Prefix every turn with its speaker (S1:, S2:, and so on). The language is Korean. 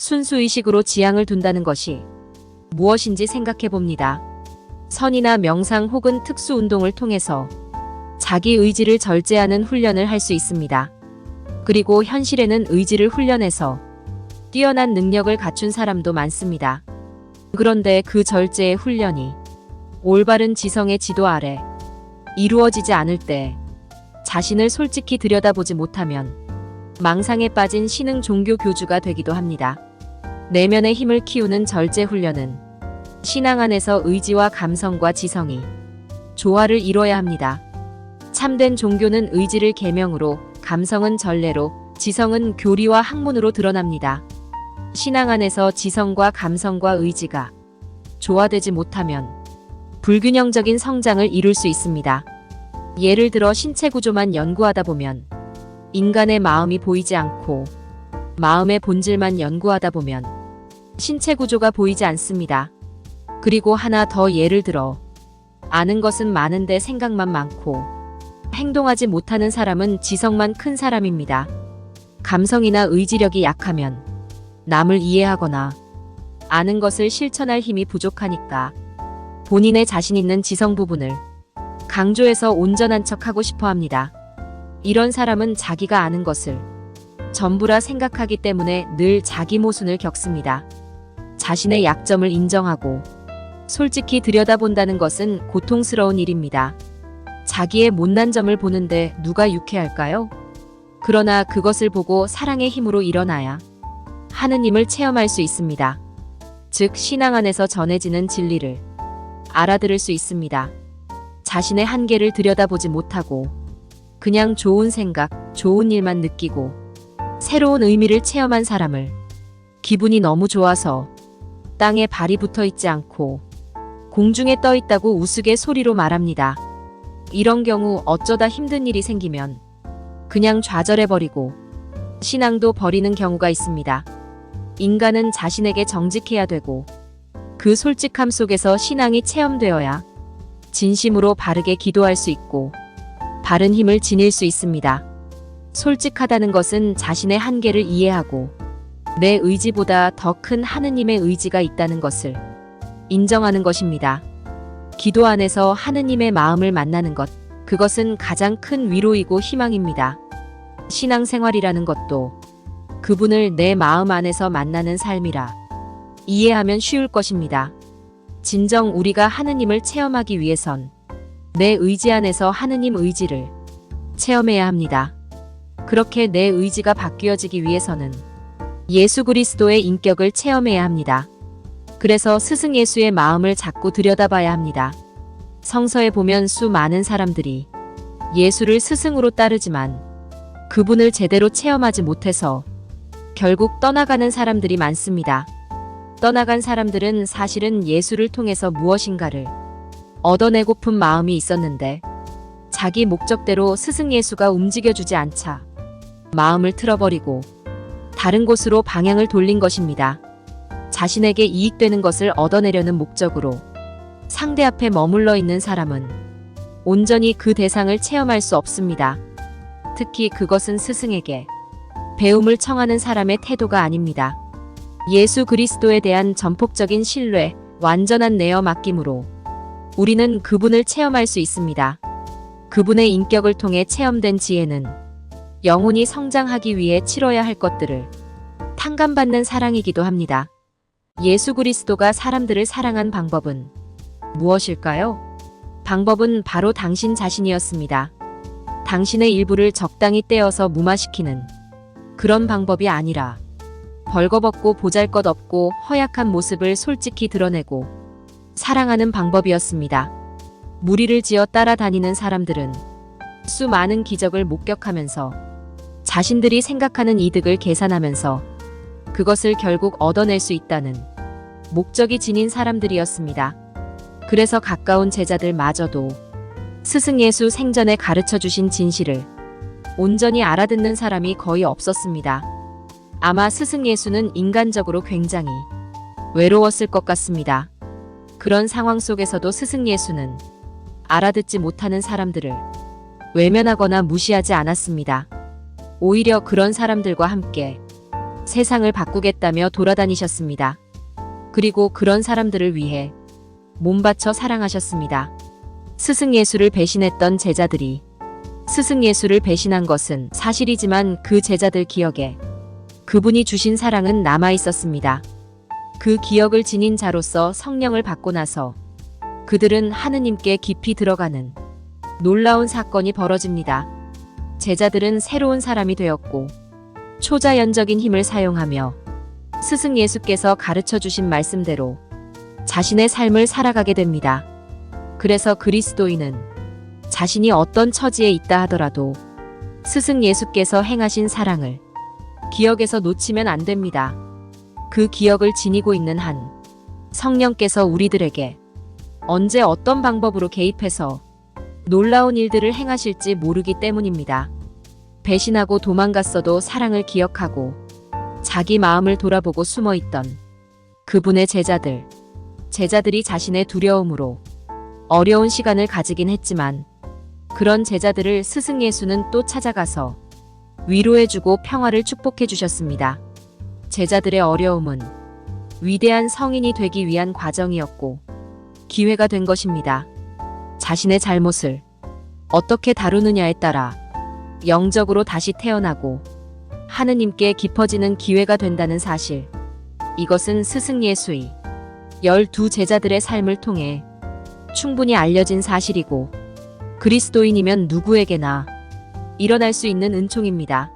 S1: 순수의식으로 지향을 둔다는 것이 무엇인지 생각해 봅니다. 선이나 명상 혹은 특수운동을 통해서 자기 의지를 절제하는 훈련을 할 수 있습니다. 그리고 현실에는 의지를 훈련해서 뛰어난 능력을 갖춘 사람도 많습니다. 그런데 그 절제의 훈련이 올바른 지성의 지도 아래 이루어지지 않을 때 자신을 솔직히 들여다보지 못하면 망상에 빠진 신흥 종교 교주가 되기도 합니다. 내면의 힘을 키우는 절제 훈련은 신앙 안에서 의지와 감성과 지성이 조화를 이뤄야 합니다. 참된 종교는 의지를 계명으로, 감성은 전례로, 지성은 교리와 학문으로 드러납니다. 신앙 안에서 지성과 감성과 의지가 조화되지 못하면 불균형적인 성장을 이룰 수 있습니다. 예를 들어 신체 구조만 연구하다 보면 인간의 마음이 보이지 않고 마음의 본질만 연구하다 보면 신체 구조가 보이지 않습니다. 그리고 하나 더 예를 들어 아는 것은 많은데 생각만 많고 행동하지 못하는 사람은 지성만 큰 사람입니다. 감성이나 의지력이 약하면 남을 이해하거나 아는 것을 실천할 힘이 부족하니까 본인의 자신 있는 지성 부분을 강조해서 온전한 척하고 싶어 합니다. 이런 사람은 자기가 아는 것을 전부라 생각하기 때문에 늘 자기 모순을 겪습니다. 자신의 약점을 인정하고 솔직히 들여다본다는 것은 고통스러운 일입니다. 자기의 못난 점을 보는데 누가 유쾌할까요? 그러나 그것을 보고 사랑의 힘으로 일어나야 하느님을 체험할 수 있습니다. 즉 신앙 안에서 전해지는 진리를 알아들을 수 있습니다. 자신의 한계를 들여다보지 못하고 그냥 좋은 생각, 좋은 일만 느끼고 새로운 의미를 체험한 사람을 기분이 너무 좋아서 땅에 발이 붙어 있지 않고 공중에 떠 있다고 우스갯소리로 말합니다. 이런 경우 어쩌다 힘든 일이 생기면 그냥 좌절해버리고 신앙도 버리는 경우가 있습니다. 인간은 자신에게 정직해야 되고 그 솔직함 속에서 신앙이 체험되어야 진심으로 바르게 기도할 수 있고 바른 힘을 지닐 수 있습니다. 솔직하다는 것은 자신의 한계를 이해하고 내 의지보다 더 큰 하느님의 의지가 있다는 것을 인정하는 것입니다. 기도 안에서 하느님의 마음을 만나는 것, 그것은 가장 큰 위로이고 희망입니다. 신앙생활이라는 것도 그분을 내 마음 안에서 만나는 삶이라 이해하면 쉬울 것입니다. 진정 우리가 하느님을 체험하기 위해선 내 의지 안에서 하느님 의지를 체험해야 합니다. 그렇게 내 의지가 바뀌어지기 위해서는 예수 그리스도의 인격을 체험해야 합니다. 그래서 스승 예수의 마음을 자꾸 들여다봐야 합니다. 성서에 보면 수많은 사람들이 예수를 스승으로 따르지만 그분을 제대로 체험하지 못해서 결국 떠나가는 사람들이 많습니다. 떠나간 사람들은 사실은 예수를 통해서 무엇인가를 얻어내고픈 마음이 있었는데 자기 목적대로 스승 예수가 움직여주지 않자 마음을 틀어버리고 다른 곳으로 방향을 돌린 것입니다. 자신에게 이익되는 것을 얻어내려는 목적으로 상대 앞에 머물러 있는 사람은 온전히 그 대상을 체험할 수 없습니다. 특히 그것은 스승에게 배움을 청하는 사람의 태도가 아닙니다. 예수 그리스도에 대한 전폭적인 신뢰, 완전한 내어 맡김으로 우리는 그분을 체험할 수 있습니다. 그분의 인격을 통해 체험된 지혜는 영혼이 성장하기 위해 치러야 할 것들을 탕감받는 사랑이기도 합니다. 예수 그리스도가 사람들을 사랑한 방법은 무엇일까요? 방법은 바로 당신 자신이었습니다. 당신의 일부를 적당히 떼어서 무마시키는 그런 방법이 아니라 벌거벗고 보잘것없고 허약한 모습을 솔직히 드러내고 사랑하는 방법이었습니다. 무리를 지어 따라다니는 사람들은 수많은 기적을 목격하면서 자신들이 생각하는 이득을 계산하면서 그것을 결국 얻어낼 수 있다는 목적이 지닌 사람들이었습니다. 그래서 가까운 제자들마저도 스승 예수 생전에 가르쳐 주신 진실을 온전히 알아듣는 사람이 거의 없었습니다. 아마 스승 예수는 인간적으로 굉장히 외로웠을 것 같습니다. 그런 상황 속에서도 스승 예수는 알아듣지 못하는 사람들을 외면하거나 무시하지 않았습니다. 오히려 그런 사람들과 함께 세상을 바꾸겠다며 돌아다니셨습니다. 그리고 그런 사람들을 위해 몸바쳐 사랑하셨습니다. 스승 예수를 배신했던 제자들이 스승 예수를 배신한 것은 사실이지만 그 제자들 기억에 그분이 주신 사랑은 남아 있었습니다. 그 기억을 지닌 자로서 성령을 받고 나서 그들은 하느님께 깊이 들어가는 놀라운 사건이 벌어집니다. 제자들은 새로운 사람이 되었고 초자연적인 힘을 사용하며 스승 예수께서 가르쳐 주신 말씀대로 자신의 삶을 살아가게 됩니다. 그래서 그리스도인은 자신이 어떤 처지에 있다 하더라도 스승 예수께서 행하신 사랑을 기억에서 놓치면 안 됩니다. 그 기억을 지니고 있는 한 성령께서 우리들에게 언제 어떤 방법으로 개입해서 놀라운 일들을 행하실지 모르기 때문입니다. 배신하고 도망갔어도 사랑을 기억하고 자기 마음을 돌아보고 숨어있던 그분의 제자들이 자신의 두려움으로 어려운 시간을 가지긴 했지만 그런 제자들을 스승 예수는 또 찾아가서 위로해주고 평화를 축복해 주셨습니다. 제자들의 어려움은 위대한 성인이 되기 위한 과정이었고 기회가 된 것입니다. 자신의 잘못을 어떻게 다루느냐에 따라 영적으로 다시 태어나고 하느님께 깊어지는 기회가 된다는 사실. 이것은 스승 예수의 12 제자들의 삶을 통해 충분히 알려진 사실이고 그리스도인이면 누구에게나 일어날 수 있는 은총입니다.